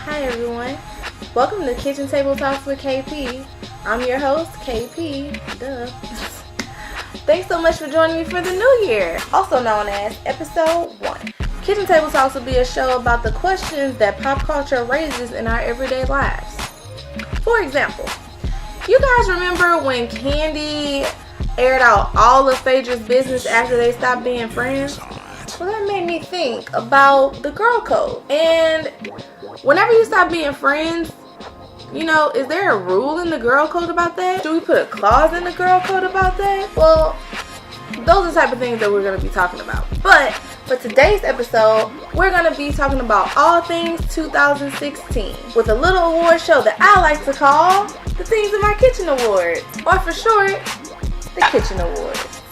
Hi everyone, welcome to Kitchen Table Talks with KP. I'm your host, KP, duh. Thanks so much for joining me for the new year, also known as episode 1. Kitchen Table Talks will be a show about the questions that pop culture raises in our everyday lives. For example, you guys remember when Candy aired out all of Phaedra's business after they stopped being friends? Well, that made me think about the girl code. And whenever you stop being friends, is there a rule in the girl code about that? Do we put a clause in the girl code about that? Well, those are the type of things that we're going to be talking about. But for today's episode, we're going to be talking about all things 2016 with a little award show that I like to call the Things in My Kitchen Awards, or for short, the Kitchen Awards.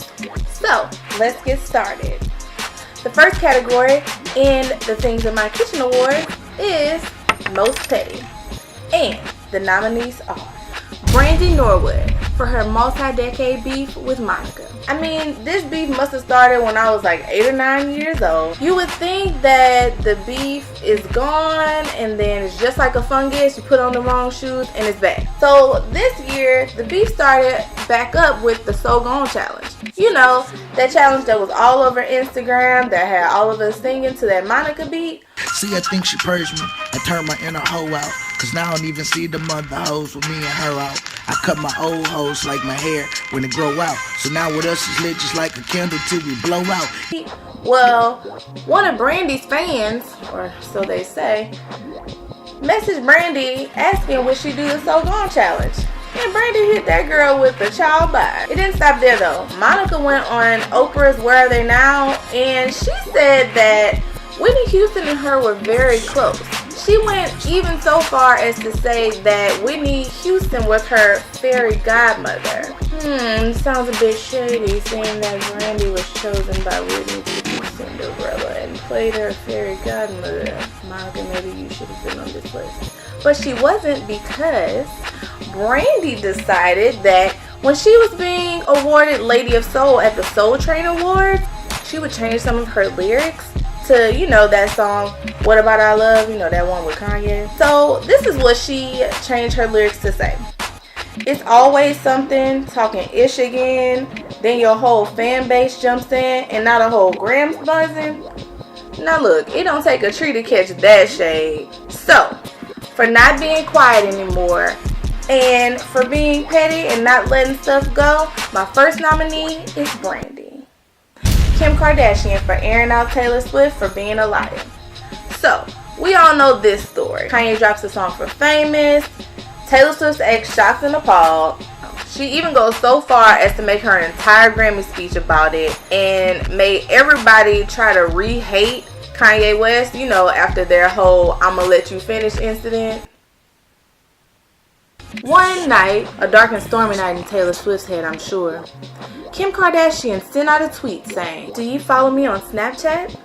So, let's get started. The first category in the Things in My Kitchen Awards is Most Petty. And the nominees are Brandy Norwood for her multi-decade beef with Monica. I mean, this beef must have started when I was like 8 or 9 years old. You would think that the beef is gone and then it's just like a fungus. You put on the wrong shoes and it's back. So this year, the beef started back up with the So Gone challenge. You know, that challenge that was all over Instagram that had all of us singing to that Monica beat. See, I think she purged me. I turned my inner hoe out. Cause now I don't even see the mother hoes with me and her out. I cut my old hoes like my hair when it grow out. So now with us is lit just like a candle till we blow out. Well, one of Brandy's fans, or so they say, messaged Brandy asking would she do the So Gone challenge. And Brandy hit that girl with the child bye. It didn't stop there though. Monica went on Oprah's Where Are They Now? And she said that Whitney Houston and her were very close. She went even so far as to say that Whitney Houston was her fairy godmother. Sounds a bit shady saying that Brandy was chosen by Whitney to be Cinderella and played her fairy godmother. Monica, maybe you should have been on this list. But she wasn't, because Brandy decided that when she was being awarded Lady of Soul at the Soul Train Awards, she would change some of her lyrics to, that song, What About Our Love, that one with Kanye. So this is what she changed her lyrics to say. It's always something, talking ish again, then your whole fan base jumps in, and now the whole Gram's buzzing. Now look, it don't take a tree to catch that shade. So, for not being quiet anymore, and for being petty and not letting stuff go, my first nominee is Brandy. Kim Kardashian for airing out Taylor Swift for being a liar. So, we all know this story. Kanye drops a song for Famous. Taylor Swift's ex shocked and appalled. She even goes so far as to make her entire Grammy speech about it and made everybody try to re-hate Kanye West, after their whole I'ma let you finish incident. One night, a dark and stormy night in Taylor Swift's head, I'm sure, Kim Kardashian sent out a tweet saying, "Do you follow me on Snapchat?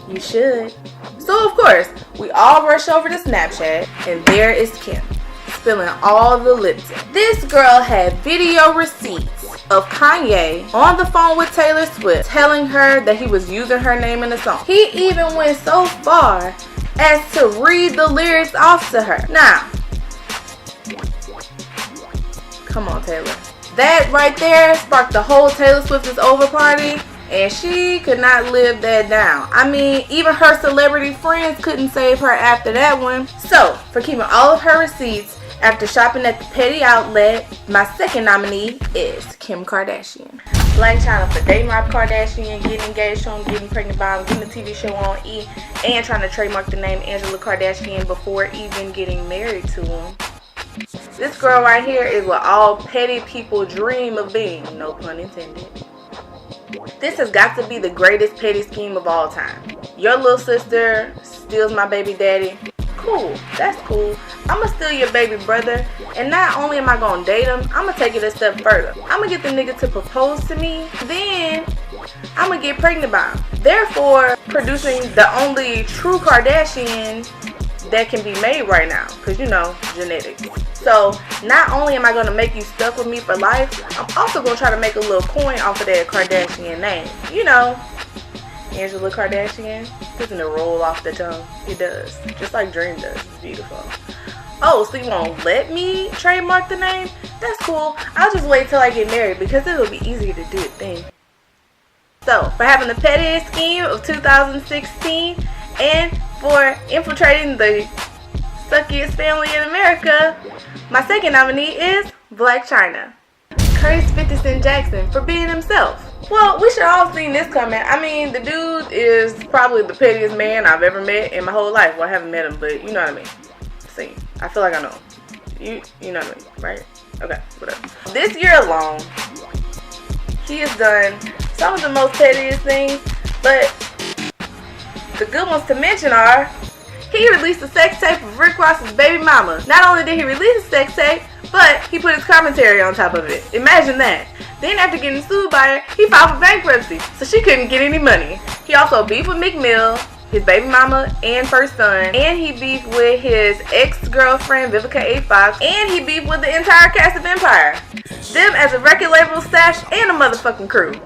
You should." So of course, we all rush over to Snapchat, and there is Kim, spilling all the lip tint. This girl had video receipts of Kanye on the phone with Taylor Swift telling her that he was using her name in the song. He even went so far as to read the lyrics off to her. Now, come on, Taylor. That right there sparked the whole Taylor Swift is over party, and she could not live that down. I mean, even her celebrity friends couldn't save her after that one. So, for keeping all of her receipts after shopping at the petty outlet, my second nominee is Kim Kardashian. Blac Chyna for dating Rob Kardashian, getting engaged to him, getting pregnant by him, getting a TV show on E, and trying to trademark the name Angela Kardashian before even getting married to him. This girl right here is what all petty people dream of being, no pun intended. This has got to be the greatest petty scheme of all time. Your little sister steals my baby daddy. Cool, that's cool. I'ma steal your baby brother, and not only am I gonna date him, I'ma take it a step further. I'ma get the nigga to propose to me, then I'ma get pregnant by him. Therefore, producing the only true Kardashian that can be made right now, because genetics. So not only am I going to make you stuck with me for life, I'm also going to try to make a little coin off of that Kardashian name. Angela Kardashian. Doesn't it roll off the tongue? It does. Just like Dream does. It's beautiful. Oh, so you won't let me trademark the name? That's cool. I'll just wait till I get married because it'll be easier to do it then. So, for having the pettiest scheme of 2016 and for infiltrating the suckiest family in America, my second nominee is Blac Chyna. Praise 50 Cent Jackson for being himself. Well, we should all seen this coming. I mean, the dude is probably the pettiest man I've ever met in my whole life. Well, I haven't met him, but you know what I mean. See, I feel like I know him. You know what I mean, right? Okay, whatever. This year alone, he has done some of the most pettiest things, but the good ones to mention are, he released a sex tape of Rick Ross's baby mama. Not only did he release a sex tape, but he put his commentary on top of it. Imagine that. Then after getting sued by her, he filed for bankruptcy, so she couldn't get any money. He also beefed with Meek Mill, his baby mama and first son, and he beefed with his ex-girlfriend Vivica A. Fox, and he beefed with the entire cast of Empire. Them as a record label, stash, and a motherfucking crew.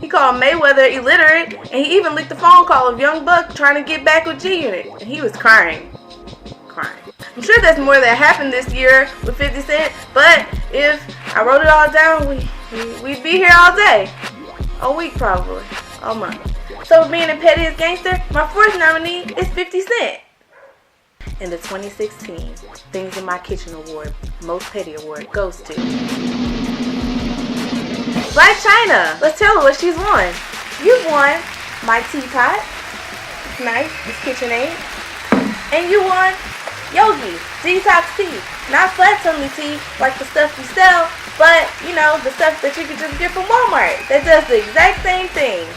He called Mayweather illiterate, and he even leaked the phone call of Young Buck trying to get back with G-Unit, and he was crying. I'm sure there's more that happened this year with 50 Cent, but if I wrote it all down, we'd be here all day. A week probably. A month. So being the pettiest gangster, my fourth nominee is 50 Cent. And the 2016 Things in My Kitchen Award, Most Petty Award, goes to Blac Chyna. Let's tell her what she's won. You've won my teapot. It's nice. It's KitchenAid. And you won Yogi Detox Tea. Not flat tummy tea like the stuff you sell, but you know, the stuff that you could just get from Walmart. That does the exact same thing.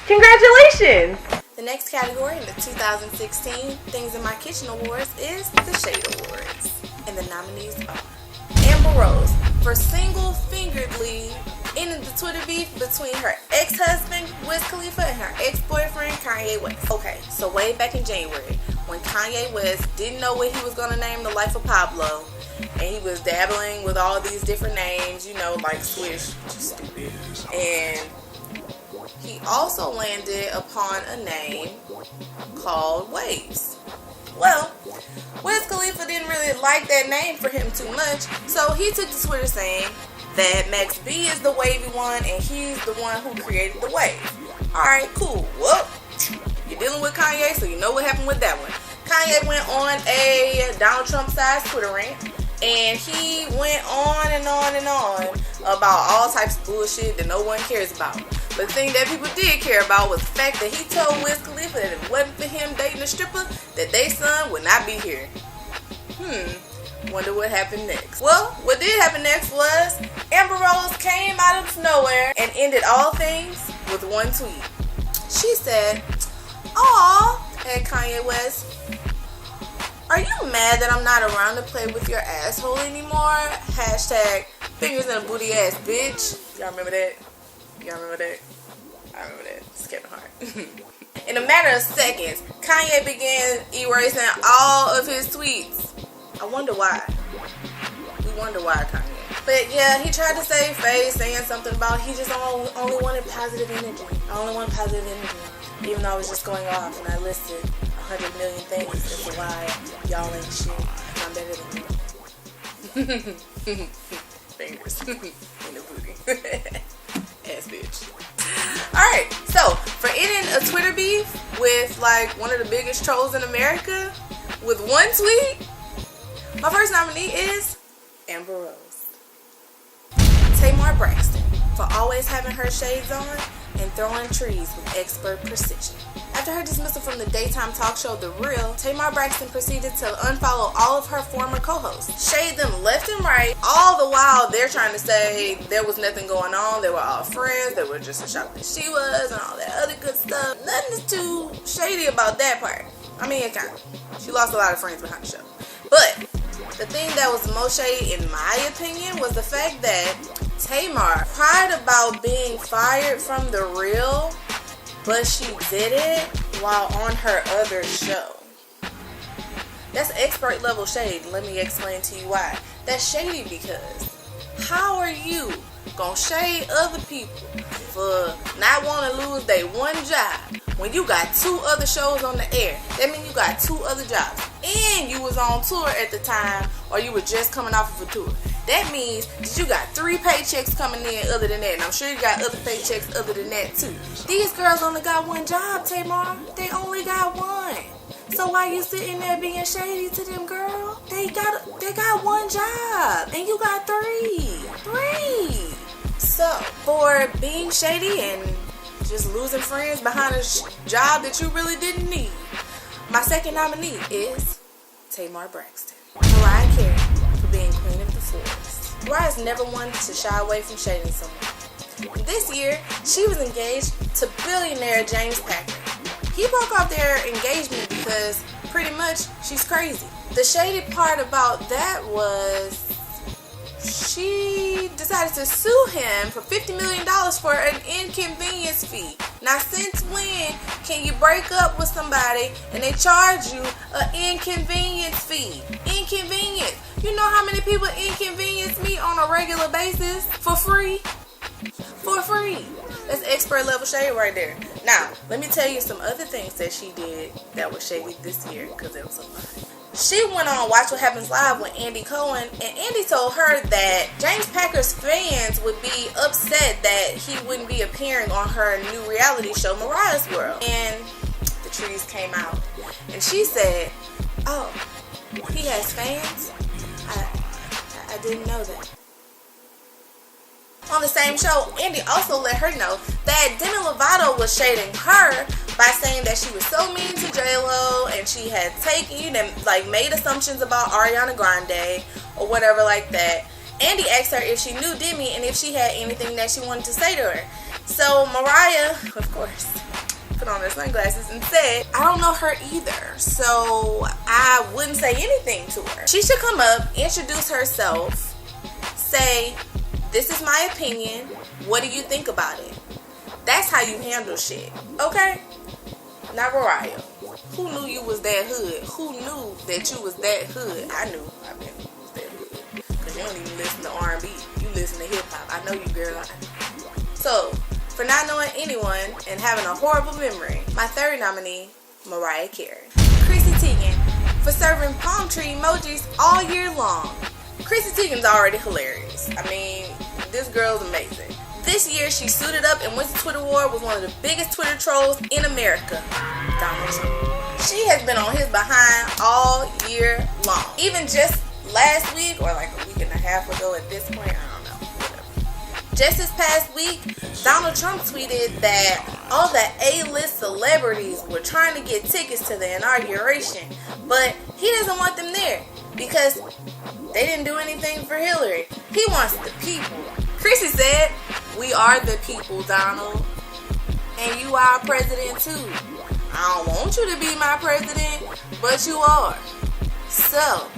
Congratulations! The next category in the 2016 Things in My Kitchen Awards is the Shade Awards. And the nominees are Amber Rose for single-fingeredly ending the Twitter beef between her ex-husband, Wiz Khalifa, and her ex-boyfriend, Kanye West. Okay, so way back in January, when Kanye West didn't know what he was going to name The Life of Pablo, and he was dabbling with all these different names, you know, like Swish, just stupid. And he also landed upon a name called Waves. Well, Wiz Khalifa didn't really like that name for him too much, so he took to Twitter saying that Max B is the wavy one and he's the one who created the wave. Alright, cool. Well, you're dealing with Kanye, so you know what happened with that one. Kanye went on a Donald Trump-sized Twitter rant, and he went on and on and on about all types of bullshit that no one cares about. But the thing that people did care about was the fact that he told Wiz Khalifa that if it wasn't for him dating a stripper, that their son would not be here. Wonder what happened next. Well, what did happen next was Amber Rose came out of nowhere and ended all things with one tweet. She said, "Aw," at Kanye West, "are you mad that I'm not around to play with your asshole anymore? Hashtag fingers in a booty ass bitch." Y'all remember that? Y'all remember that? I remember that. It's Kevin Hart. In a matter of seconds, Kanye began erasing all of his tweets. I wonder why. We wonder why, Kanye. But yeah, he tried to save face, saying something about he just only wanted positive energy. I only want positive energy. Even though I was just going off and I listed 100 million things as to why y'all ain't shit. I'm better than you. Fingers in the booty. Ass bitch. Alright, so for ending a Twitter beef with like one of the biggest trolls in America with one tweet, my first nominee is Amber Rose. Tamar Braxton for always having her shades on and throwing trees with expert precision. After her dismissal from the daytime talk show The Real, Tamar Braxton proceeded to unfollow all of her former co-hosts, shade them left and right, all the while they're trying to say there was nothing going on, they were all friends, they were just as shocked as she was, and all that other good stuff. Nothing is too shady about that part. I mean, it kind of. She lost a lot of friends behind the show. But the thing that was the most shady, in my opinion, was the fact that Tamar cried about being fired from The Real, but she did it while on her other show. That's expert level shade. Let me explain to you why. That's shady because how are you gonna shade other people for not wanting to lose their one job when you got 2 other shows on the air. That means you got 2 other jobs. And you was on tour at the time, or you were just coming off of a tour. That means that you got 3 paychecks coming in other than that. And I'm sure you got other paychecks other than that too. These girls only got 1 job, Tamar. They only got 1. So why you sitting there being shady to them, girl? They got 1 job, and you got 3. So for being shady and just losing friends behind a job that you really didn't need, my second nominee is Tamar Braxton. Mariah Carey for being queen of the forest. Mariah's never wanted to shy away from shading someone. This year, she was engaged to billionaire James Packer. He broke off their engagement because pretty much she's crazy. The shady part about that was she decided to sue him for $50 million for an inconvenience fee. Now, since when can you break up with somebody and they charge you an inconvenience fee? Inconvenience. You know how many people inconvenience me on a regular basis for free? For free. That's expert level shade right there. Now, let me tell you some other things that she did that was shady this year, because it was a lot. She went on Watch What Happens Live with Andy Cohen, and Andy told her that James Packer's fans would be upset that he wouldn't be appearing on her new reality show, Mariah's World. And the trees came out. And she said, oh, he has fans? I didn't know that. On the same show, Andy also let her know that Demi Lovato was shading her by saying that she was so mean to J-Lo and she had made assumptions about Ariana Grande or whatever like that. Andy asked her if she knew Demi and if she had anything that she wanted to say to her. So Mariah, of course, put on her sunglasses and said, I don't know her either, so I wouldn't say anything to her. She should come up, introduce herself, say, this is my opinion. What do you think about it? That's how you handle shit. Okay? Now, Mariah, who knew you was that hood? Who knew that you was that hood? I knew. I mean, you was that hood. Because you don't even listen to R&B. You listen to hip-hop. I know you, girl. So, for not knowing anyone and having a horrible memory, my third nominee, Mariah Carey. Chrissy Teigen for serving palm tree emojis all year long. Chrissy Teigen's already hilarious. I mean, this girl's amazing. This year, she suited up and went to Twitter War with one of the biggest Twitter trolls in America, Donald Trump. She has been on his behind all year long. Even just last week, or like a week and a half ago at this point, I don't know, whatever. Just this past week, Donald Trump tweeted that all the A-list celebrities were trying to get tickets to the inauguration, but he doesn't want them there because they didn't do anything for Hillary. He wants the people. Chrissy said, we are the people, Donald. And you are president too. I don't want you to be my president, but you are. So,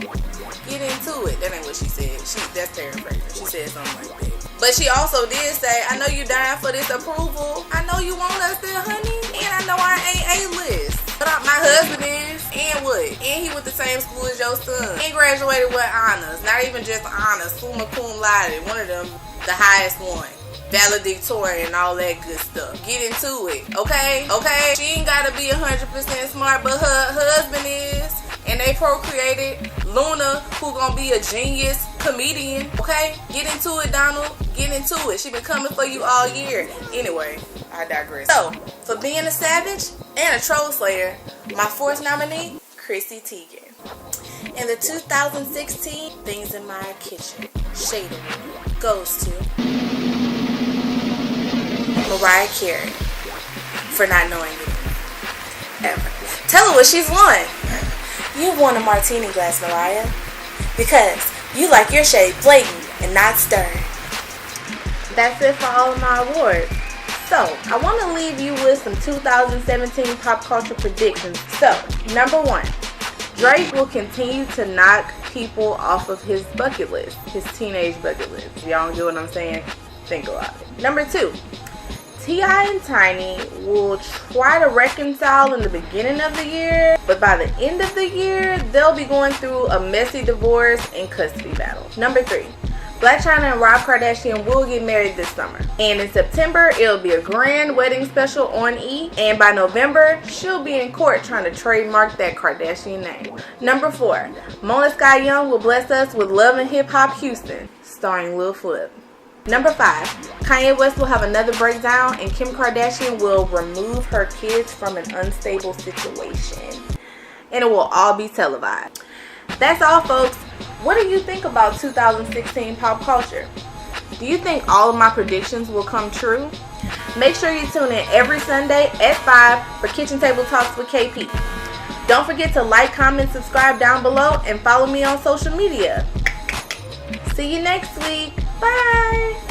get into it. That ain't what she said. That's paraphrasing. She said something like that. But she also did say, I know you dying for this approval. I know you want us there, honey. And I know I ain't A-list. But my husband is. And what? And he went to the same school as your son. And graduated with honors. Not even just honors. Summa cum laude. One of them, the highest one. Valedictorian and all that good stuff. Get into it. Okay? Okay? She ain't gotta be 100% smart, but her husband is. And they procreated Luna, who gonna be a genius comedian. Okay? Get into it, Donald. Get into it. She been coming for you all year. Anyway, I digress. So, for being a savage and a troll slayer, my fourth nominee, Chrissy Teigen. In the 2016 Things in My Kitchen Shade Award goes to Mariah Carey for not knowing it ever. Tell her what she's won. You won a martini glass, Mariah, because you like your shade blatant and not stirred. That's it for all of my awards. So, I want to leave you with some 2017 pop culture predictions. So, number 1, Drake will continue to knock people off of his bucket list, his teenage bucket list. Y'all don't get what I'm saying? Think about it. Number 2, T.I. and Tiny will try to reconcile in the beginning of the year, but by the end of the year, they'll be going through a messy divorce and custody battle. Number 3, Blac Chyna and Rob Kardashian will get married this summer. And in September, it'll be a grand wedding special on E! And by November, she'll be in court trying to trademark that Kardashian name. Number 4, Mona Sky Young will bless us with Love and Hip Hop Houston, starring Lil Flip. Number 5, Kanye West will have another breakdown and Kim Kardashian will remove her kids from an unstable situation. And it will all be televised. That's all, folks. What do you think about 2016 pop culture? Do you think all of my predictions will come true? Make sure you tune in every Sunday at 5 for Kitchen Table Talks with KP. Don't forget to like, comment, subscribe down below, and follow me on social media. See you next week. Bye.